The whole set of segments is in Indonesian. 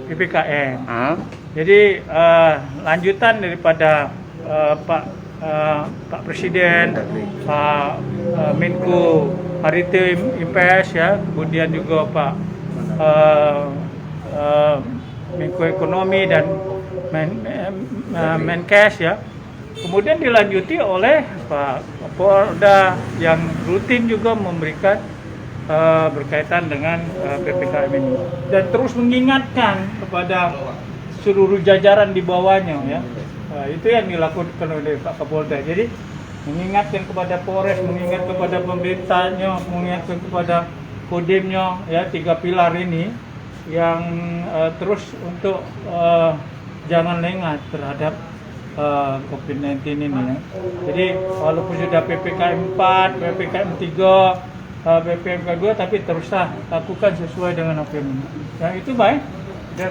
PPKM. Jadi lanjutan daripada Pak Presiden, Pak Menko Maritim IPS ya, kemudian juga Pak Menko Ekonomi dan Menkes ya. Kemudian dilanjuti oleh Pak Kapolda yang rutin juga memberikan berkaitan dengan PPKM ini dan terus mengingatkan kepada seluruh jajaran di bawahnya ya. Itu yang dilakukan oleh Pak Kapolda. Jadi mengingatkan kepada Polres, mengingatkan kepada pemerintahnya, mengingatkan kepada Kodemnya ya, 3 pilar ini yang terus untuk jangan lengah terhadap COVID-19 ini ya. Jadi walaupun sudah PPKM 4, PPKM 3, PPKM 2, tapi teruslah lakukan sesuai dengan apa yang itu baik. Dan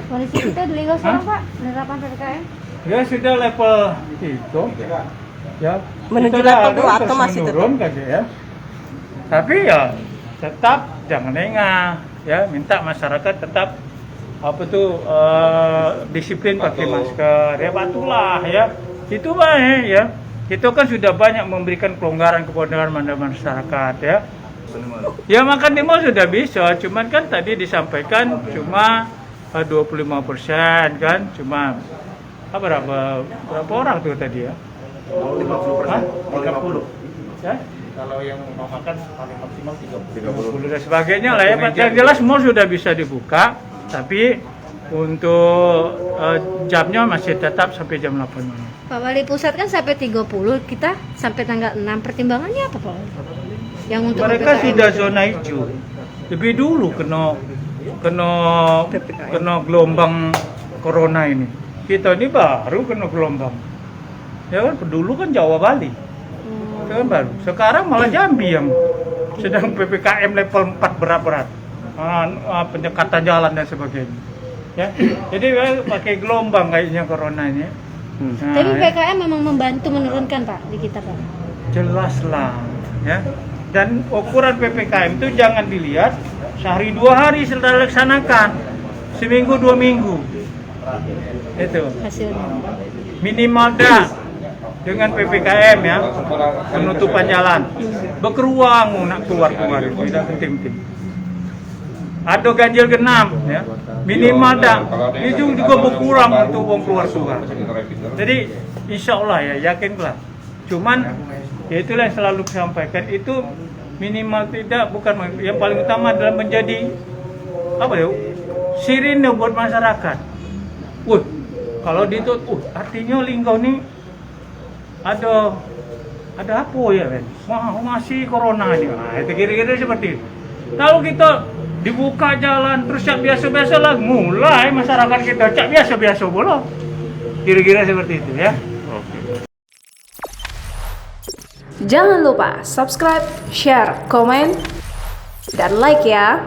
Kondisi kita di level sekarang Pak, penerapan PPKM? Ya sudah level itu ya. Menuju level 2 atau masih menurun kan ya. Tapi ya tetap jangan lengah ya, minta masyarakat tetap disiplin pakai masker ya, patuhlah ya. Itu baik ya. Itu kan sudah banyak memberikan kelonggaran kepada masyarakat ya. Ya makan di mall sudah bisa, cuman kan tadi disampaikan cuma 25% kan, cuma berapa orang tuh tadi ya? 50. Ya? Kalau yang mau makan paling maksimal 30 dan sebagainya lah ya. Yang jelas mall sudah bisa dibuka, tapi untuk jamnya masih tetap sampai jam 8 malam. Pak Wali Pusat kan sampai 30, kita sampai tanggal 6. Pertimbangannya apa Pak Wali? Yang untuk Mereka PPKM sudah zona hijau. Lebih dulu kena gelombang corona ini. Kita ini baru kena gelombang. Ya kan dulu kan Jawa Bali. Itu kan baru. Sekarang malah Jambi yang sedang PPKM level 4 berat-berat. Penyekatan jalan dan sebagainya. Ya. Jadi pakai gelombang kayaknya corona ini. Nah, tapi PPKM memang membantu menurunkan Pak di kita Pak. Jelas lah ya. Dan ukuran PPKM itu jangan dilihat sehari 2 hari sudah dilaksanakan, seminggu 2 minggu itu Hasilnya minimal dah dengan PPKM ya, penutupan jalan berkeruang nak keluar itu tidak penting. Ada ganjil genap ya, minimal dah itu juga berkurang untuk uang keluar. Jadi insya Allah ya, yakinlah. Cuman ya itulah yang selalu sampaikan, itu minimal tidak, bukan yang paling utama adalah menjadi sirine buat masyarakat. Kalau ditutup, artinya Linggau ini ada apa ya kan? Masih corona ini. Nah, itu kira-kira seperti itu. Kalau kita dibuka jalan terus cak biasa-biasa lah, mulai masyarakat kita cak biasa-biasa boleh. Kira-kira seperti itu ya. Jangan lupa subscribe, share, komen, dan like ya.